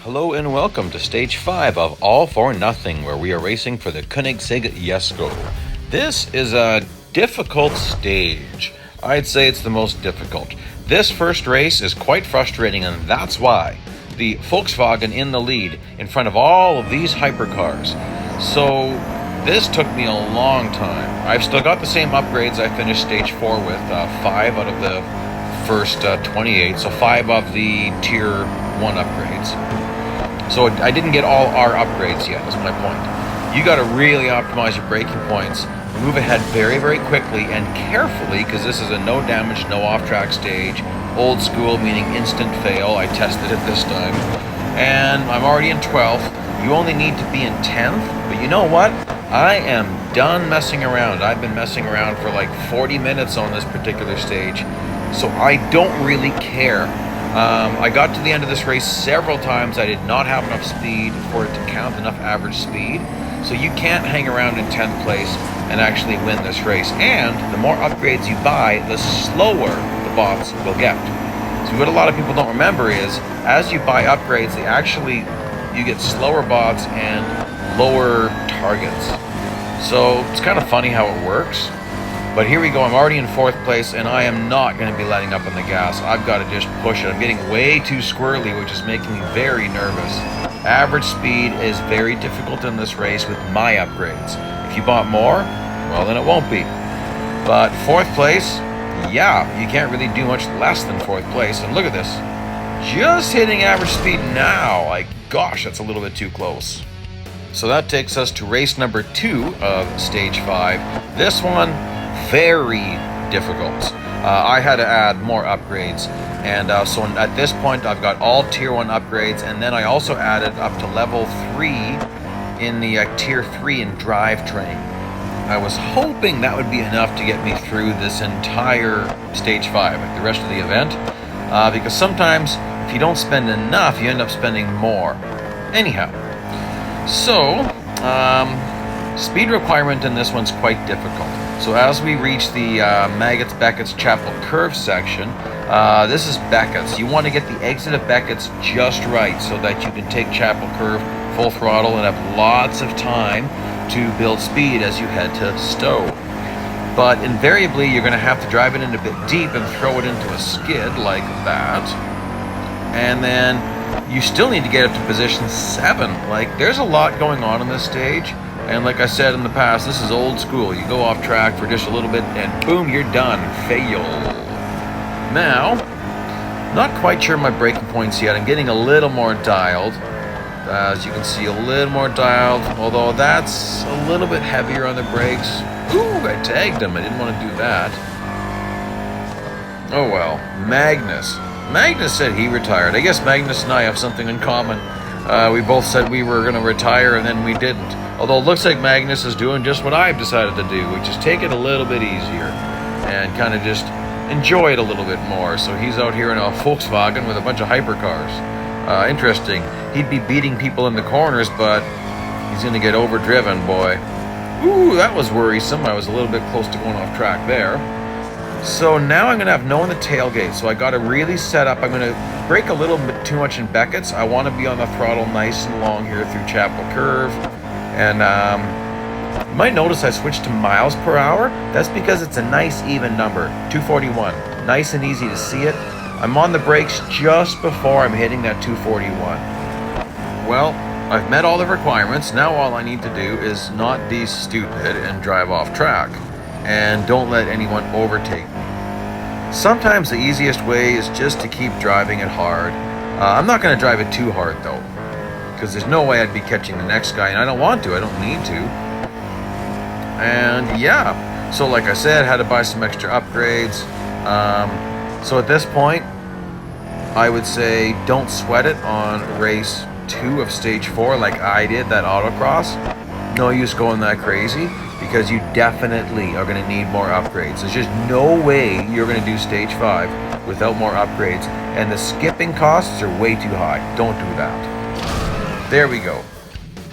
Hello and welcome to Stage 5 of All for Nothing, where we are racing for the Koenigsegg Jesko. This is a difficult stage. I'd say it's the most difficult. This first race is quite frustrating, and that's why. The Volkswagen in the lead in front of all of these hypercars. So this took me a long time. I've still got the same upgrades I finished Stage 4 with, 5 out of the first 28, so 5 of the Tier 1 upgrades. So I didn't get all our upgrades yet, that's my point. You got to really optimize your braking points, move ahead very, very quickly and carefully, because this is a no damage, no off-track stage. Old school, meaning instant fail. I tested it this time. And I'm already in 12th. You only need to be in 10th, but you know what? I am done messing around. I've been messing around for like 40 minutes on this particular stage, so I don't really care. I got to the end of this race several times. I did not have enough speed for it to count enough average speed. So you can't hang around in 10th place and actually win this race. And the more upgrades you buy, the slower the bots will get. So what a lot of people don't remember is, as you buy upgrades, you get slower bots and lower targets. So it's kind of funny how it works. But here we go, I'm already in 4th place, and I am not going to be letting up on the gas. I've got to just push it. I'm getting way too squirrely, which is making me very nervous. Average speed is very difficult in this race with my upgrades. If you bought more, well, then it won't be. But 4th place, yeah, you can't really do much less than 4th place. And look at this. Just hitting average speed now. Like, gosh, that's a little bit too close. So that takes us to race number 2 of Stage 5. This one, very difficult. I had to add more upgrades, and so at this point I've got all Tier 1 upgrades, and then I also added up to level 3 in the Tier 3 in drivetrain. I was hoping that would be enough to get me through this entire Stage 5, like the rest of the event, because sometimes if you don't spend enough, you end up spending more. Anyhow, so speed requirement in this one's quite difficult. So as we reach the Beckett's Chapel Curve section, this is Beckett's. You want to get the exit of Beckett's just right so that you can take Chapel Curve full throttle and have lots of time to build speed as you head to Stowe. But invariably, you're going to have to drive it in a bit deep and throw it into a skid like that. And then you still need to get up to position 7. Like, there's a lot going on in this stage. And like I said in the past, this is old school. You go off track for just a little bit and boom, you're done. Fail. Now, not quite sure my braking points yet. I'm getting a little more dialed. As you can see, a little more dialed. Although that's a little bit heavier on the brakes. Ooh, I tagged him. I didn't want to do that. Oh well. Magnus said he retired. I guess Magnus and I have something in common. We both said we were going to retire, and then we didn't. Although it looks like Magnus is doing just what I've decided to do, which is take it a little bit easier and kind of just enjoy it a little bit more. So he's out here in a Volkswagen with a bunch of hypercars. Interesting. He'd be beating people in the corners, but he's going to get overdriven, boy. Ooh, that was worrisome. I was a little bit close to going off track there. So now I'm going to have no in the tailgate, so I got to really set up. I'm going to brake a little bit too much in Beckett's. I want to be on the throttle nice and long here through Chapel Curve. And you might notice I switched to miles per hour. That's because it's a nice even number, 241. Nice and easy to see it. I'm on the brakes just before I'm hitting that 241. Well, I've met all the requirements. Now all I need to do is not be stupid and drive off track. And don't let anyone overtake me. Sometimes the easiest way is just to keep driving it hard. I'm not going to drive it too hard though, because there's no way I'd be catching the next guy, and I don't want to, I don't need to. And yeah, so like I said, had to buy some extra upgrades. So at this point, I would say don't sweat it on race 2 of Stage 4 like I did, that autocross. No use going that crazy, because you definitely are going to need more upgrades. There's just no way you're going to do Stage 5 without more upgrades, and the skipping costs are way too high. Don't do that. There we go.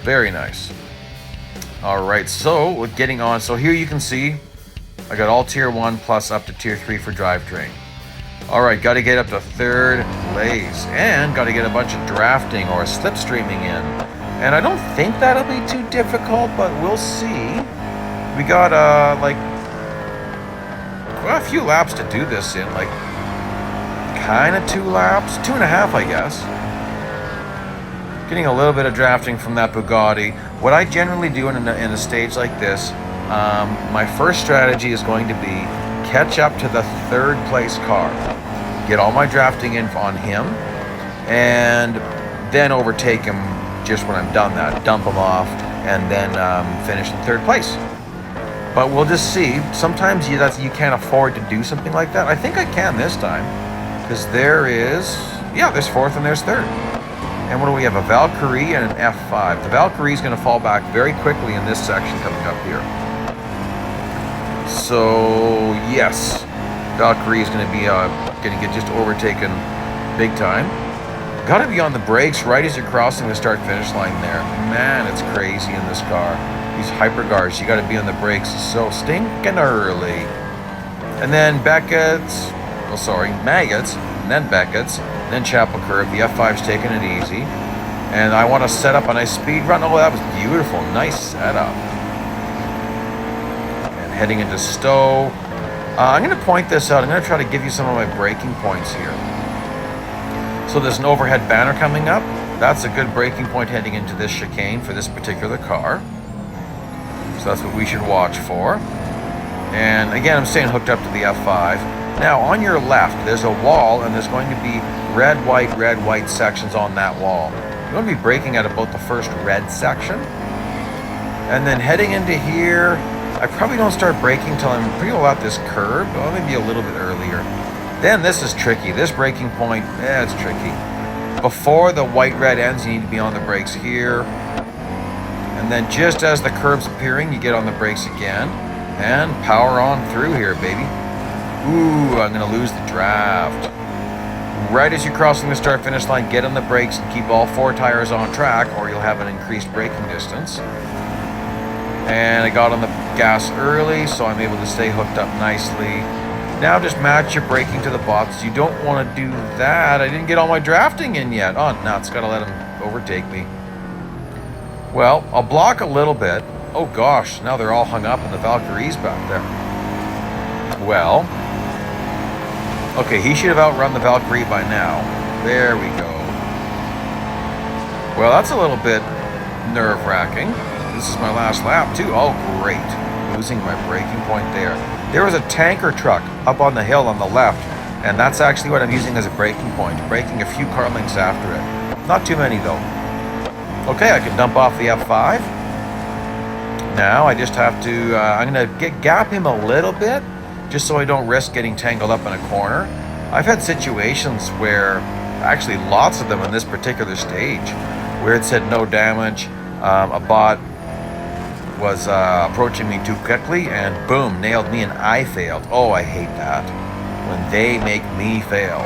Very nice. Alright, so we're getting on. So here you can see I got all Tier 1 plus up to Tier 3 for drivetrain. All right, got to get up to third place and got to get a bunch of drafting or slipstreaming in. And I don't think that'll be too difficult, but we'll see. We got like quite a few laps to do this in, like kind of 2 laps, 2.5, I guess. Getting a little bit of drafting from that Bugatti. What I generally do in a stage like this, my first strategy is going to be catch up to the 3rd place car, get all my drafting in on him, and then overtake him just when I'm done that, dump him off, and then finish in 3rd place. But we'll just see. Sometimes you can't afford to do something like that. I think I can this time, because there's 4th and there's 3rd. And what do we have? A Valkyrie and an F5. The Valkyrie is going to fall back very quickly in this section coming up here. So yes, Valkyrie is going to get just overtaken big time. Got to be on the brakes right as you're crossing the start-finish line there. Man, it's crazy in this car. These hypercars, you got to be on the brakes so stinking early. And then Beckett's, Maggots, and then Beckett's, and then Chapel Curve. The F5's taking it easy. And I want to set up a nice speed run. Oh, that was beautiful. Nice setup. And heading into Stowe. I'm going to point this out. I'm going to try to give you some of my braking points here. So there's an overhead banner coming up. That's a good braking point heading into this chicane for this particular car. So that's what we should watch for. And again, I'm staying hooked up to the F5. Now on your left, there's a wall and there's going to be red, white sections on that wall. You're going to be braking at about the first red section. And then heading into here, I probably don't start braking till I'm pretty well at this curb, or maybe a little bit earlier. Then this is tricky. This braking point, it's tricky. Before the white-red ends, you need to be on the brakes here. And then just as the curb's appearing, you get on the brakes again. And power on through here, baby. Ooh, I'm going to lose the draft. Right as you're crossing the start-finish line, get on the brakes and keep all 4 tires on track, or you'll have an increased braking distance. And I got on the gas early, so I'm able to stay hooked up nicely. Now just match your braking to the box. You don't want to do that. I didn't get all my drafting in yet. Oh, no, it's got to let him overtake me. Well, I'll block a little bit. Oh gosh, now they're all hung up in the Valkyries back there. Well, okay, he should have outrun the Valkyrie by now. There we go. Well, that's a little bit nerve-wracking. This is my last lap too. Oh, great. Losing my braking point there. There was a tanker truck up on the hill on the left, and that's actually what I'm using as a braking point. Braking a few car lengths after it. Not too many though. Okay, I can dump off the F5. Now I just have to, I'm going to gap him a little bit, just so I don't risk getting tangled up in a corner. I've had situations where, actually lots of them in this particular stage, where it said no damage, a bot was approaching me too quickly, and boom, nailed me and I failed. Oh, I hate that, when they make me fail.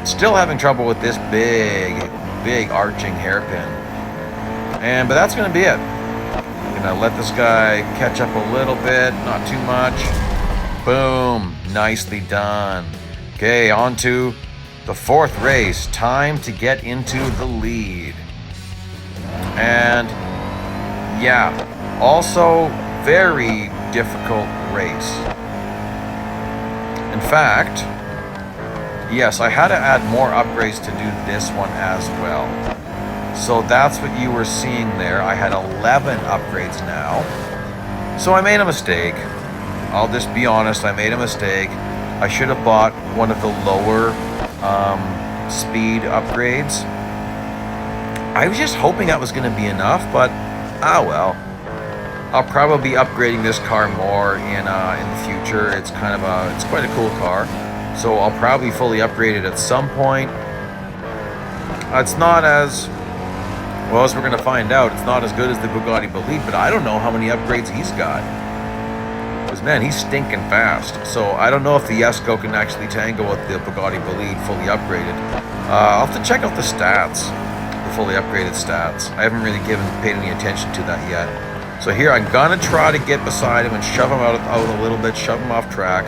Still having trouble with this big arching hairpin. But that's going to be it. I'm going to let this guy catch up a little bit, not too much. Boom, nicely done. Okay, on to the 4th race. Time to get into the lead. And yeah, also very difficult race. In fact, yes, I had to add more upgrades to do this one as well. So that's what you were seeing there. I had 11 upgrades now. So I made a mistake. I'll just be honest, I made a mistake. I should have bought one of the lower speed upgrades. I was just hoping that was going to be enough, but well. I'll probably be upgrading this car more in the future. It's it's quite a cool car. So I'll probably fully upgrade it at some point. It's not as, well, as we're going to find out, it's not as good as the Bugatti Bolide, but I don't know how many upgrades he's got. Because, man, he's stinking fast. So I don't know if the Jesko can actually tango with the Bugatti Bolide fully upgraded. I'll have to check out the stats, the fully upgraded stats. I haven't really paid any attention to that yet. So here, I'm going to try to get beside him and shove him out a little bit, shove him off track.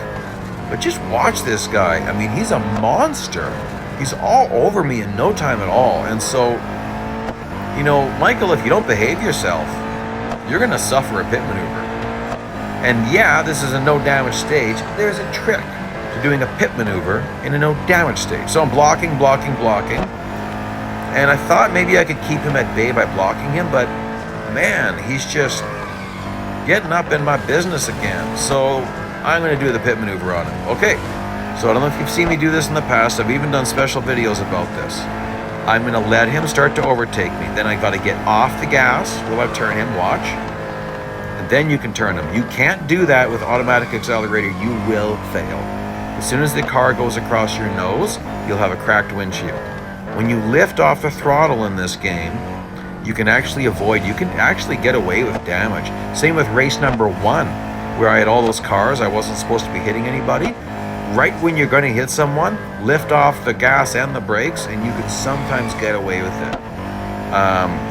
But just watch this guy. I mean, he's a monster. He's all over me in no time at all. And so, you know, Michael, if you don't behave yourself, you're going to suffer a pit maneuver. And yeah, this is a no damage stage. There's a trick to doing a pit maneuver in a no damage stage. So I'm blocking. And I thought maybe I could keep him at bay by blocking him, but man, he's just getting up in my business again. So I'm going to do the pit maneuver on him. Okay, so I don't know if you've seen me do this in the past. I've even done special videos about this. I'm going to let him start to overtake me. Then I got to get off the gas while I turn him, watch. And then you can turn him. You can't do that with automatic accelerator. You will fail. As soon as the car goes across your nose, you'll have a cracked windshield. When you lift off the throttle in this game, you can actually get away with damage. Same with race number 1, where I had all those cars. I wasn't supposed to be hitting anybody. Right when you're going to hit someone, lift off the gas and the brakes, and you can sometimes get away with it.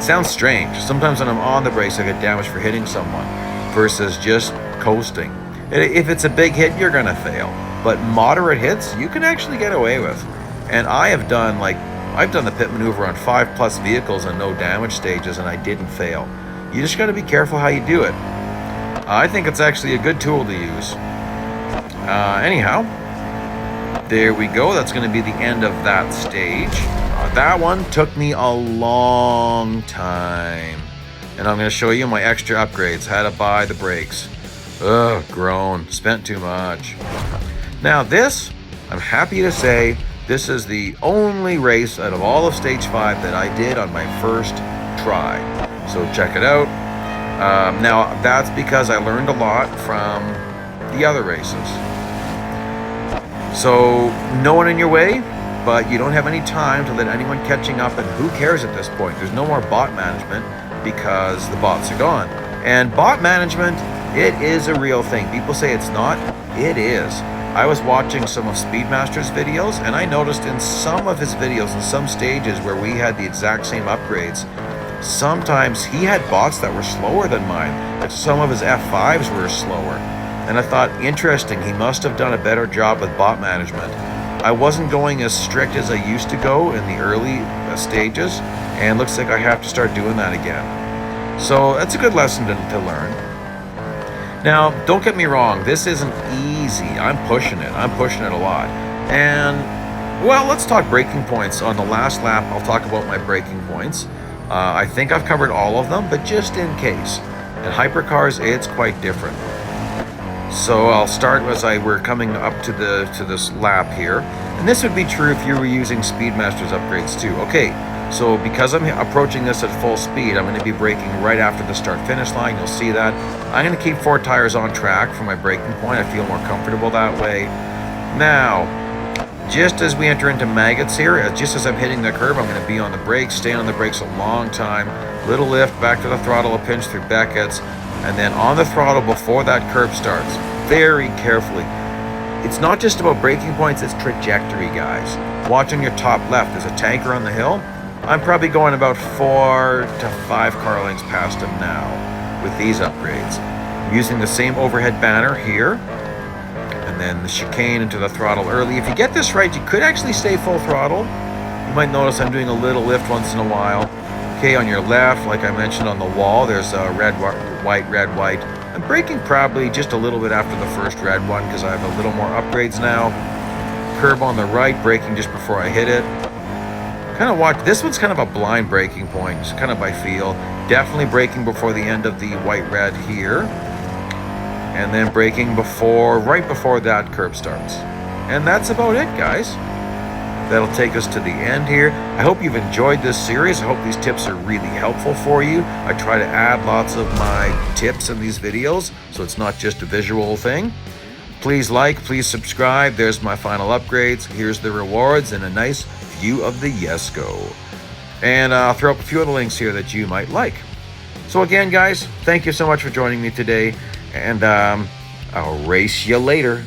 Sounds strange. Sometimes when I'm on the brakes, I get damaged for hitting someone versus just coasting. If it's a big hit, you're going to fail. But moderate hits, you can actually get away with. And I've done the pit maneuver on 5+ vehicles and no damage stages, and I didn't fail. You just got to be careful how you do it. I think it's actually a good tool to use. Anyhow, there we go. That's going to be the end of that stage. That one took me a long time. And I'm going to show you my extra upgrades. How to buy the brakes. Ugh, grown. Spent too much. Now this, I'm happy to say, this is the only race out of all of Stage 5 that I did on my first try. So check it out. Now that's because I learned a lot from the other races. So no one in your way, but you don't have any time to let anyone catching up, and who cares at this point? There's no more bot management because the bots are gone. And bot management, it is a real thing. People say it's not. It is. I was watching some of Speedmaster's videos, and I noticed in some of his videos, in some stages where we had the exact same upgrades, sometimes he had bots that were slower than mine. Like some of his F5s were slower. And I thought, interesting, he must have done a better job with bot management. I wasn't going as strict as I used to go in the early stages, and looks like I have to start doing that again. So that's a good lesson to learn. Now, don't get me wrong, this isn't easy. I'm pushing it a lot. And, well, let's talk braking points. On the last lap, I'll talk about my braking points. I think I've covered all of them, but just in case. In hypercars, it's quite different. So I'll start as we're coming up to this lap here. And this would be true if you were using Speedmaster's upgrades too. Okay, so because I'm approaching this at full speed, I'm going to be braking right after the start-finish line. You'll see that. I'm going to keep 4 tires on track for my braking point. I feel more comfortable that way. Now, just as we enter into maggots here, just as I'm hitting the curb, I'm going to be on the brakes, stay on the brakes a long time. Little lift, back to the throttle, a pinch through Beckett's, and then on the throttle before that curb starts. Very carefully. It's not just about braking points, it's trajectory, guys. Watch on your top left, there's a tanker on the hill. I'm probably going about 4 to 5 car lengths past him now with these upgrades. I'm using the same overhead banner here, and then the chicane into the throttle early. If you get this right, you could actually stay full throttle. You might notice I'm doing a little lift once in a while. Okay, on your left, like I mentioned on the wall, there's a red, white. I'm braking probably just a little bit after the first red one because I have a little more upgrades now. Curb on the right, braking just before I hit it. Kind of watch, this one's kind of a blind braking point, just kind of by feel. Definitely braking before the end of the white-red here. And then braking right before that curb starts. And that's about it, guys. That'll take us to the end here. I hope you've enjoyed this series. I hope these tips are really helpful for you. I try to add lots of my tips in these videos, so it's not just a visual thing. Please like, please subscribe. There's my final upgrades. Here's the rewards and a nice view of the Jesko. And I'll throw up a few other links here that you might like. So again, guys, thank you so much for joining me today, and I'll race you later.